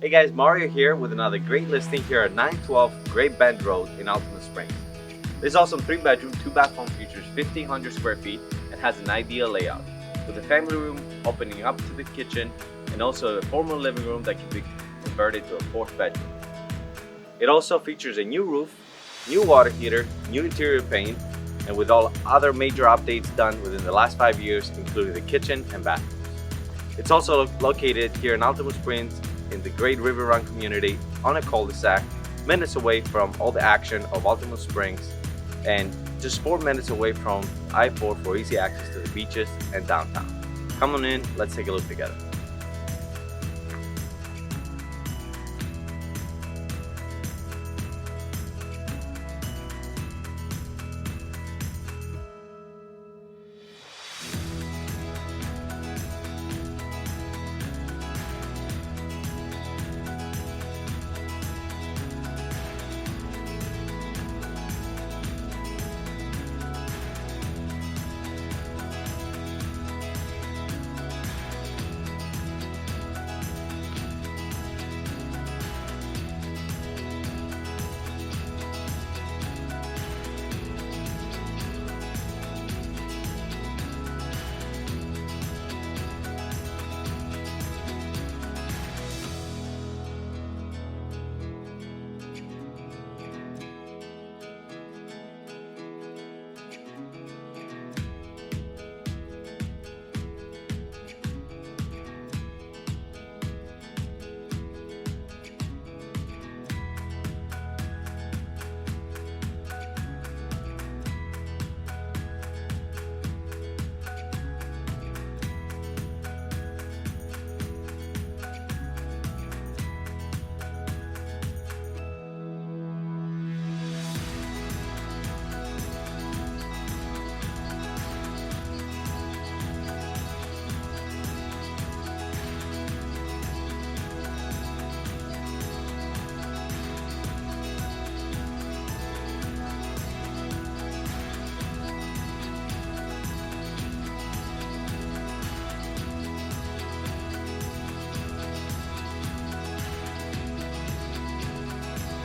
Hey guys, Mario here with another great listing here at 912 Great Bend Road in Altamomte Springs. This awesome 3-bedroom, 2-bath features 1,500 square feet and has an ideal layout, with a family room opening up to the kitchen and also a formal living room that can be converted to a 4th bedroom. It also features a new roof, new water heater, new interior paint, and with all other major updates done within the last 5 years, including the kitchen and bathrooms. It's also located here in Altamomte Springs in the great River Run community on a cul-de-sac, minutes away from all the action of Altamomte Springs and just 4 minutes away from I-4 for easy access to the beaches and downtown. Come on in, let's take a look together.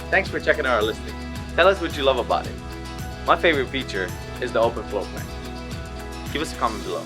Thanks for checking out our listing. Tell us what you love about it. My favorite feature is the open floor plan. Give us a comment below.